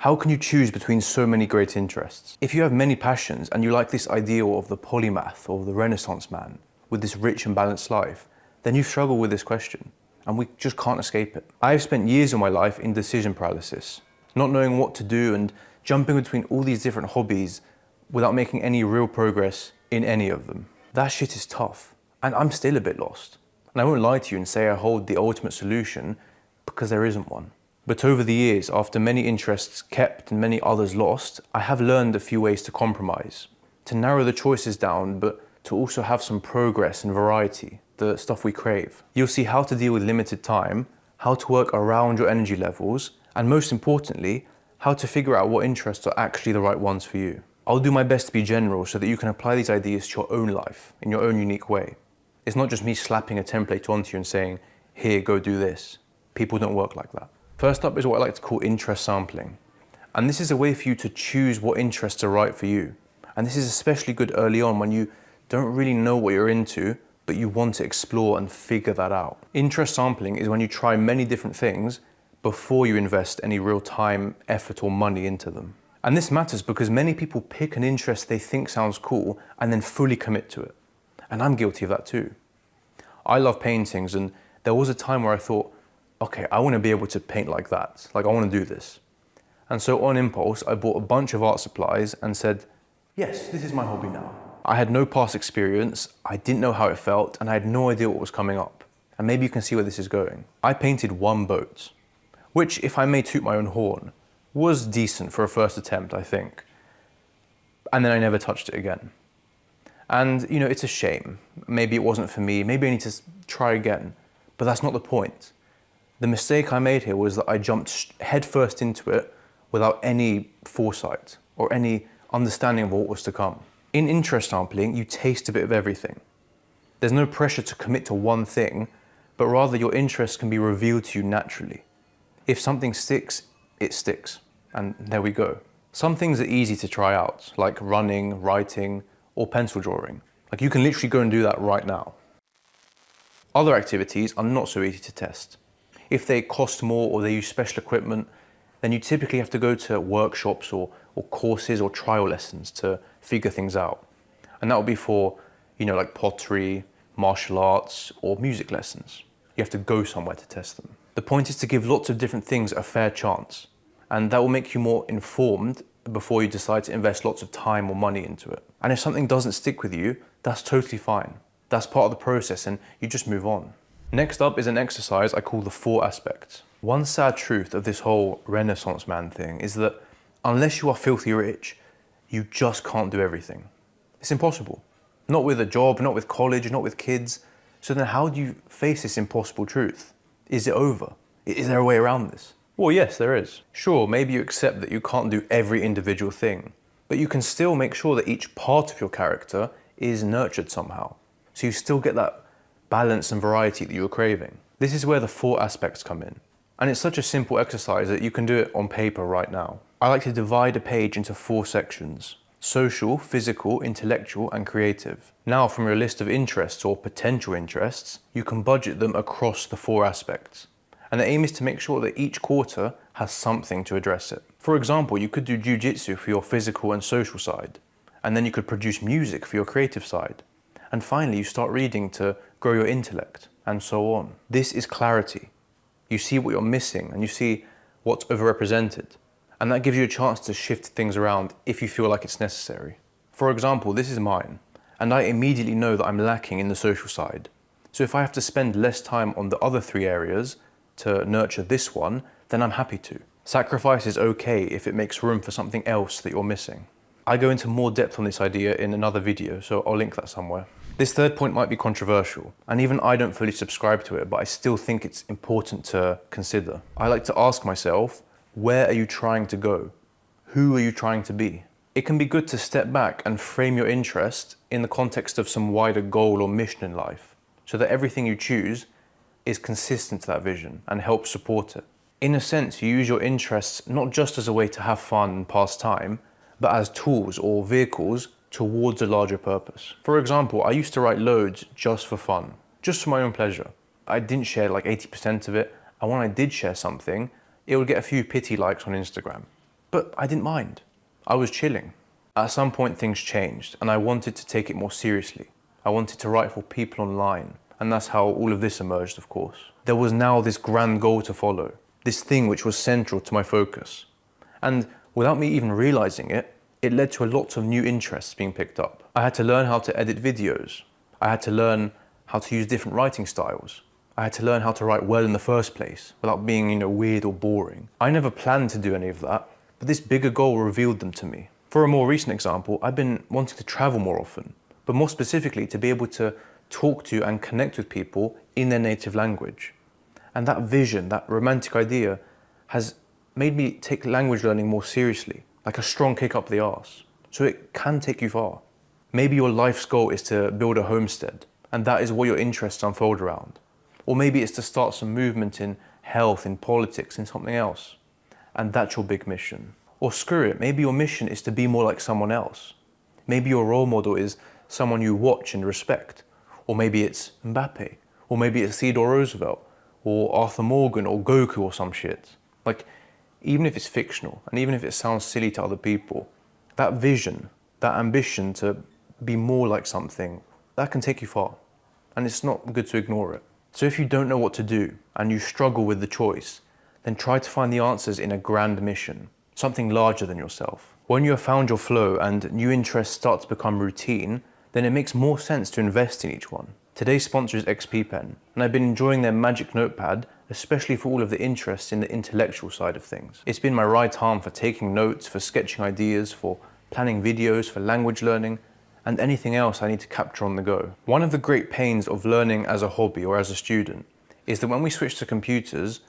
How can you choose between so many great interests? If you have many passions and you like this ideal of the polymath or the Renaissance man with this rich and balanced life, then you struggle with this question and we just can't escape it. I've spent years of my life in decision paralysis, not knowing what to do and jumping between all these different hobbies without making any real progress in any of them. That shit is tough, and I'm still a bit lost. And I won't lie to you and say I hold the ultimate solution, because there isn't one. But over the years, after many interests kept and many others lost, I have learned a few ways to compromise, to narrow the choices down, but to also have some progress and variety, the stuff we crave. You'll see how to deal with limited time, how to work around your energy levels, and most importantly, how to figure out what interests are actually the right ones for you. I'll do my best to be general so that you can apply these ideas to your own life in your own unique way. It's not just me slapping a template onto you and saying, here, go do this. People don't work like that. First up is what I like to call interest sampling. And this is a way for you to choose what interests are right for you. And this is especially good early on when you don't really know what you're into, but you want to explore and figure that out. Interest sampling is when you try many different things before you invest any real time, effort, or money into them. And this matters because many people pick an interest they think sounds cool and then fully commit to it. And I'm guilty of that too. I love paintings, and there was a time where I thought, okay, I want to be able to paint like that. Like, I want to do this. And so on impulse, I bought a bunch of art supplies and said, yes, this is my hobby now. I had no past experience, I didn't know how it felt, and I had no idea what was coming up. And maybe you can see where this is going. I painted one boat, which, if I may toot my own horn, was decent for a first attempt, I think. And then I never touched it again. And, you know, it's a shame. Maybe it wasn't for me, maybe I need to try again. But that's not the point. The mistake I made here was that I jumped headfirst into it without any foresight or any understanding of what was to come. In interest sampling, you taste a bit of everything. There's no pressure to commit to one thing, but rather your interest can be revealed to you naturally. If something sticks, it sticks. And there we go. Some things are easy to try out, like running, writing, or pencil drawing. Like, you can literally go and do that right now. Other activities are not so easy to test. If they cost more or they use special equipment, then you typically have to go to workshops or courses or trial lessons to figure things out. And that will be for, you know, like pottery, martial arts, or music lessons. You have to go somewhere to test them. The point is to give lots of different things a fair chance, and that will make you more informed before you decide to invest lots of time or money into it. And if something doesn't stick with you, that's totally fine. That's part of the process, and you just move on. Next up is an exercise I call the 4 aspects. One sad truth of this whole Renaissance man thing is that unless you are filthy rich, you just can't do everything. It's impossible. Not with a job, not with college, not with kids. So then how do you face this impossible truth? Is it over? Is there a way around this? Well, yes, there is. Sure, maybe you accept that you can't do every individual thing, but you can still make sure that each part of your character is nurtured somehow. So you still get that balance and variety that you're craving. This is where the 4 aspects come in. And it's such a simple exercise that you can do it on paper right now. I like to divide a page into 4 sections: social, physical, intellectual, and creative. Now, from your list of interests or potential interests, you can budget them across the 4 aspects. And the aim is to make sure that each quarter has something to address it. For example, you could do jiu-jitsu for your physical and social side, and then you could produce music for your creative side. And finally, you start reading to grow your intellect, and so on. This is clarity. You see what you're missing, and you see what's overrepresented. And that gives you a chance to shift things around if you feel like it's necessary. For example, this is mine, and I immediately know that I'm lacking in the social side. So if I have to spend less time on the other 3 areas to nurture this one, then I'm happy to. Sacrifice is okay if it makes room for something else that you're missing. I go into more depth on this idea in another video, so I'll link that somewhere. This 3rd point might be controversial, and even I don't fully subscribe to it, but I still think it's important to consider. I like to ask myself, where are you trying to go? Who are you trying to be? It can be good to step back and frame your interest in the context of some wider goal or mission in life, so that everything you choose is consistent to that vision and helps support it. In a sense, you use your interests not just as a way to have fun and pass time, but as tools or vehicles towards a larger purpose. For example, I used to write loads just for fun, just for my own pleasure. I didn't share like 80% of it, and when I did share something, it would get a few pity likes on Instagram. But I didn't mind. I was chilling. At some point things changed and I wanted to take it more seriously. I wanted to write for people online, and that's how all of this emerged, of course. There was now this grand goal to follow, this thing which was central to my focus. And without me even realizing it, it led to a lot of new interests being picked up. I had to learn how to edit videos. I had to learn how to use different writing styles. I had to learn how to write well in the first place, without being, weird or boring. I never planned to do any of that, but this bigger goal revealed them to me. For a more recent example, I've been wanting to travel more often, but more specifically to be able to talk to and connect with people in their native language. And that vision, that romantic idea, has made me take language learning more seriously, like a strong kick up the arse. So it can take you far. Maybe your life's goal is to build a homestead, and that is what your interests unfold around. Or maybe it's to start some movement in health, in politics, in something else, and that's your big mission. Or screw it, maybe your mission is to be more like someone else. Maybe your role model is someone you watch and respect. Or maybe it's Mbappe, or maybe it's Theodore Roosevelt, or Arthur Morgan, or Goku, or some shit. Like, even if it's fictional, and even if it sounds silly to other people, that vision, that ambition to be more like something, that can take you far. And it's not good to ignore it. So if you don't know what to do, and you struggle with the choice, then try to find the answers in a grand mission, something larger than yourself. When you have found your flow and new interests start to become routine, then it makes more sense to invest in each one. Today's sponsor is XP Pen, and I've been enjoying their magic notepad, especially for all of the interests in the intellectual side of things. It's been my right arm for taking notes, for sketching ideas, for planning videos, for language learning, and anything else I need to capture on the go. One of the great pains of learning as a hobby or as a student is that when we switch to computers,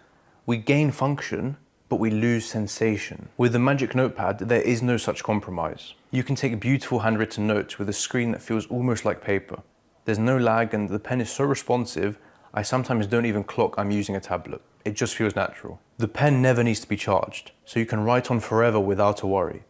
we gain function, but we lose sensation. With the Magic Notepad, there is no such compromise. You can take beautiful handwritten notes with a screen that feels almost like paper. There's no lag and the pen is so responsive, I sometimes don't even clock I'm using a tablet. It just feels natural. The pen never needs to be charged, so you can write on forever without a worry.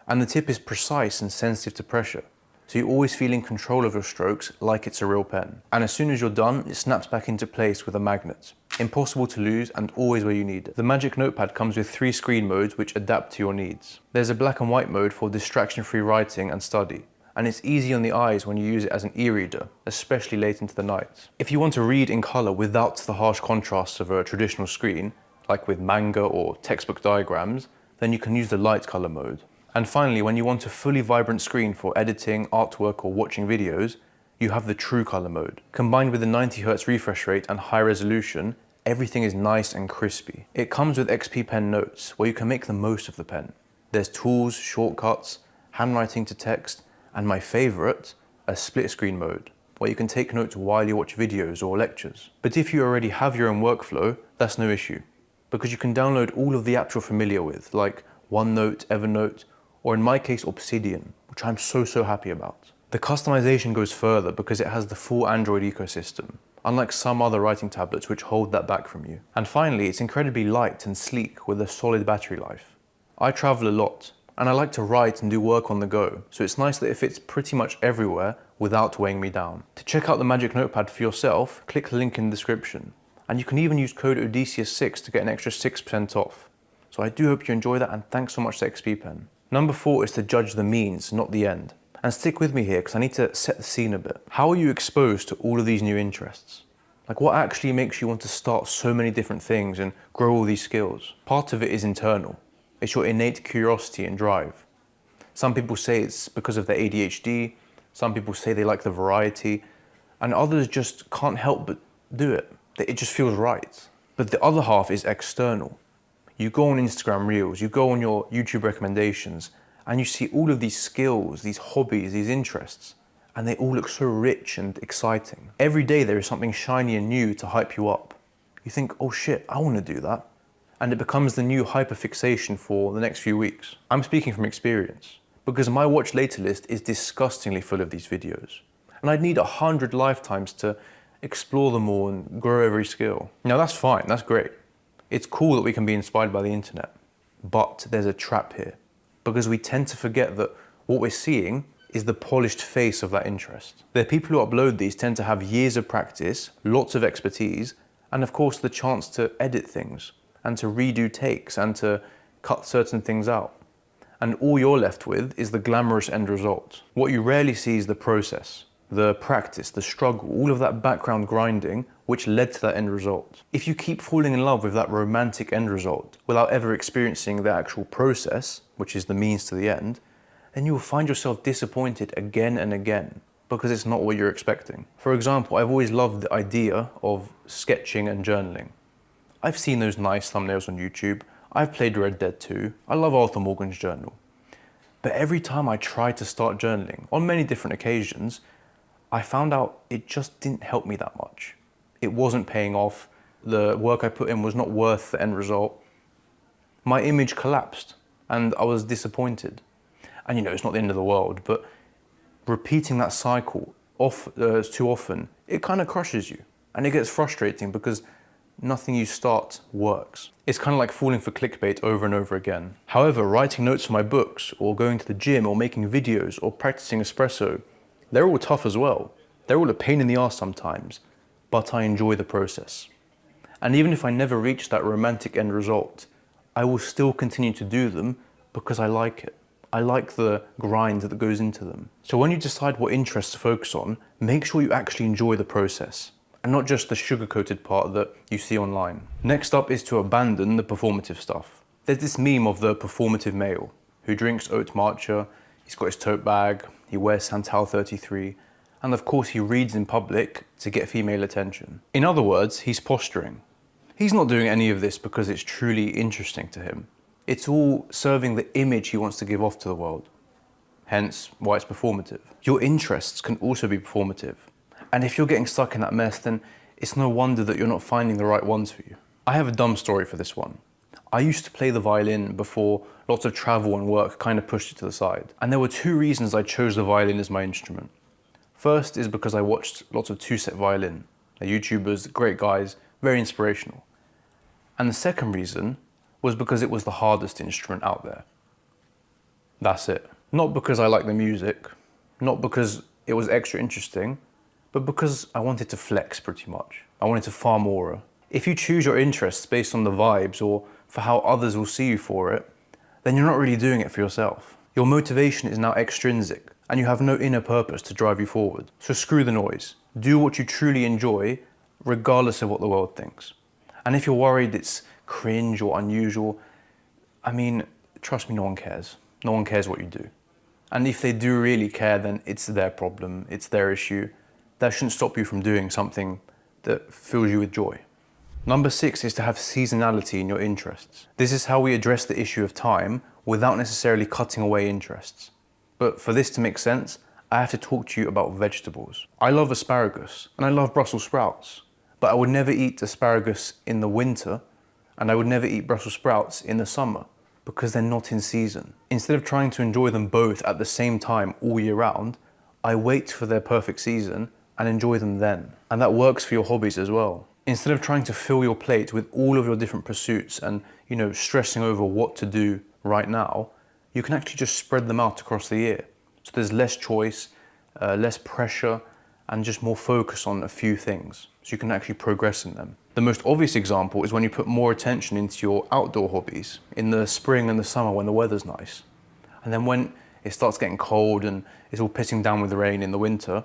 And the tip is precise and sensitive to pressure, so you always feel in control of your strokes like it's a real pen. And as soon as you're done, it snaps back into place with a magnet. Impossible to lose and always where you need it. The Magic Notepad comes with 3 screen modes which adapt to your needs. There's a black and white mode for distraction-free writing and study, and it's easy on the eyes when you use it as an e-reader, especially late into the night. If you want to read in color without the harsh contrasts of a traditional screen, like with manga or textbook diagrams, then you can use the light color mode. And finally, when you want a fully vibrant screen for editing, artwork, or watching videos, you have the true color mode. Combined with the 90 Hz refresh rate and high resolution, everything is nice and crispy. It comes with XP Pen Notes, where you can make the most of the pen. There's tools, shortcuts, handwriting to text, and my favorite, a split screen mode, where you can take notes while you watch videos or lectures. But if you already have your own workflow, that's no issue, because you can download all of the apps you're familiar with, like OneNote, Evernote, or in my case, Obsidian, which I'm so happy about. The customization goes further because it has the full Android ecosystem, unlike some other writing tablets which hold that back from you. And finally, it's incredibly light and sleek with a solid battery life. I travel a lot, and I like to write and do work on the go, so it's nice that it fits pretty much everywhere without weighing me down. To check out the Magic Notepad for yourself, click the link in the description, and you can even use code Odysseus6 to get an extra 6% off. So I do hope you enjoy that, and thanks so much to XP Pen. Number 4 is to judge the means, not the end. And stick with me here because I need to set the scene a bit. How are you exposed to all of these new interests? Like, what actually makes you want to start so many different things and grow all these skills? Part of it is internal. It's your innate curiosity and drive. Some people say it's because of their ADHD, some people say they like the variety, and others just can't help but do it. It just feels right. But the other half is external. You go on Instagram Reels, you go on your YouTube recommendations, and you see all of these skills, these hobbies, these interests, and they all look so rich and exciting. Every day there is something shiny and new to hype you up. You think, oh shit, I want to do that. And it becomes the new hyperfixation for the next few weeks. I'm speaking from experience, because my watch later list is disgustingly full of these videos. And I'd need 100 lifetimes to explore them all and grow every skill. Now that's fine, that's great. It's cool that we can be inspired by the internet, but there's a trap here, because we tend to forget that what we're seeing is the polished face of that interest. The people who upload these tend to have years of practice, lots of expertise, and of course the chance to edit things, and to redo takes, and to cut certain things out. and all you're left with is the glamorous end result. What you rarely see is the process, the practice, the struggle, all of that background grinding which led to that end result. If you keep falling in love with that romantic end result without ever experiencing the actual process, which is the means to the end, then you will find yourself disappointed again and again because it's not what you're expecting. For example, I've always loved the idea of sketching and journaling. I've seen those nice thumbnails on YouTube. I've played Red Dead 2. I love Arthur Morgan's journal. But every time I tried to start journaling, on many different occasions, I found out it just didn't help me that much. It wasn't paying off. The work I put in was not worth the end result. My image collapsed and I was disappointed. And it's not the end of the world, but repeating that cycle too often, it kind of crushes you. And it gets frustrating because nothing you start works. It's kind of like falling for clickbait over and over again. However, writing notes for my books, or going to the gym, or making videos, or practicing espresso, they're all tough as well. They're all a pain in the ass sometimes, but I enjoy the process. And even if I never reach that romantic end result, I will still continue to do them because I like it. I like the grind that goes into them. So when you decide what interests to focus on, make sure you actually enjoy the process and not just the sugar-coated part that you see online. Next up is to abandon the performative stuff. There's this meme of the performative male who drinks oat matcha, he's got his tote bag, he wears Santal 33, and of course he reads in public to get female attention. In other words, he's posturing. He's not doing any of this because it's truly interesting to him. It's all serving the image he wants to give off to the world. Hence why it's performative. Your interests can also be performative. And if you're getting stuck in that mess, then it's no wonder that you're not finding the right ones for you. I have a dumb story for this one. I used to play the violin before lots of travel and work kind of pushed it to the side. And there were two reasons I chose the violin as my instrument. First is because I watched lots of two-set violin. They're YouTubers, great guys, very inspirational. And the second reason was because it was the hardest instrument out there. That's it. Not because I like the music, not because it was extra interesting, but because I wanted to flex pretty much. I wanted to farm aura. If you choose your interests based on the vibes or for how others will see you for it, then you're not really doing it for yourself. Your motivation is now extrinsic and you have no inner purpose to drive you forward. So screw the noise. Do what you truly enjoy, regardless of what the world thinks. And if you're worried it's cringe or unusual, trust me, no one cares. No one cares what you do. And if they do really care, then it's their problem, it's their issue. That shouldn't stop you from doing something that fills you with joy. Number 6 is to have seasonality in your interests. This is how we address the issue of time without necessarily cutting away interests. But for this to make sense, I have to talk to you about vegetables. I love asparagus and I love Brussels sprouts, but I would never eat asparagus in the winter and I would never eat Brussels sprouts in the summer because they're not in season. Instead of trying to enjoy them both at the same time all year round, I wait for their perfect season and enjoy them then. And that works for your hobbies as well. Instead of trying to fill your plate with all of your different pursuits and, stressing over what to do right now, you can actually just spread them out across the year. So there's less choice, less pressure, and just more focus on a few things. So you can actually progress in them. The most obvious example is when you put more attention into your outdoor hobbies in the spring and the summer when the weather's nice. And then when it starts getting cold and it's all pissing down with rain in the winter,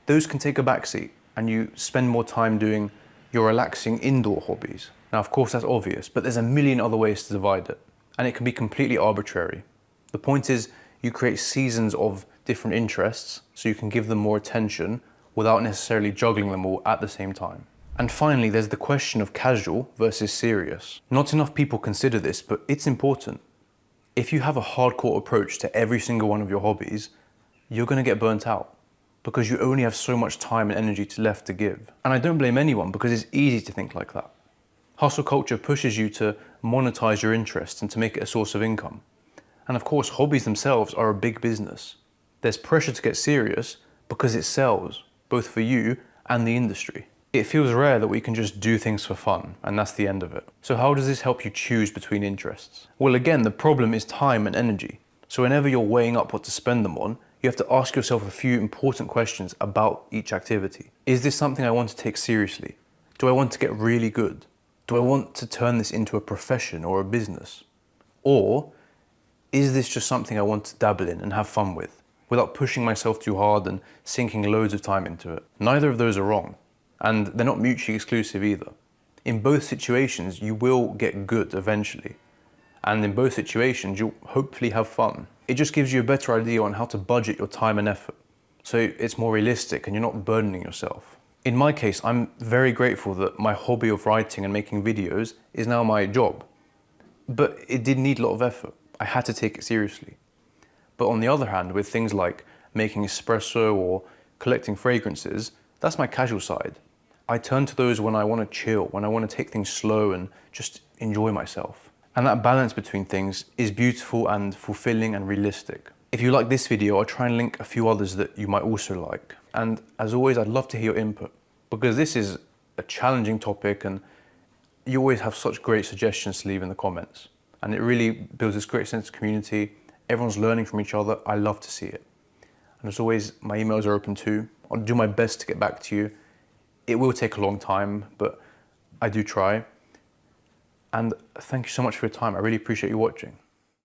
those can take a backseat and you spend more time doing your relaxing indoor hobbies. Now, of course, that's obvious, but there's a million other ways to divide it. And it can be completely arbitrary. The point is you create seasons of different interests so you can give them more attention without necessarily juggling them all at the same time. And finally, there's the question of casual versus serious. Not enough people consider this, but it's important. If you have a hardcore approach to every single one of your hobbies, you're going to get burnt out because you only have so much time and energy left to give. And I don't blame anyone because it's easy to think like that. Hustle culture pushes you to monetize your interests and to make it a source of income. And of course, hobbies themselves are a big business. There's pressure to get serious because it sells, both for you and the industry. It feels rare that we can just do things for fun, and that's the end of it. So how does this help you choose between interests? Well, again, the problem is time and energy. So whenever you're weighing up what to spend them on, you have to ask yourself a few important questions about each activity. Is this something I want to take seriously? Do I want to get really good? Do I want to turn this into a profession or a business? Or Is this just something I want to dabble in and have fun with, without pushing myself too hard and sinking loads of time into it? Neither of those are wrong, and they're not mutually exclusive either. In both situations, you will get good eventually, and in both situations, you'll hopefully have fun. It just gives you a better idea on how to budget your time and effort, so it's more realistic and you're not burdening yourself. In my case, I'm very grateful that my hobby of writing and making videos is now my job. But it did need a lot of effort. I had to take it seriously. But on the other hand, with things like making espresso or collecting fragrances, that's my casual side. I turn to those when I want to chill, when I want to take things slow and just enjoy myself. And that balance between things is beautiful and fulfilling and realistic. If you like this video, I'll try and link a few others that you might also like. And as always, I'd love to hear your input, because this is a challenging topic and you always have such great suggestions to leave in the comments. And it really builds this great sense of community. Everyone's learning from each other. I love to see it. And as always, my emails are open too. I'll do my best to get back to you. It will take a long time, but I do try. And thank you so much for your time. I really appreciate you watching.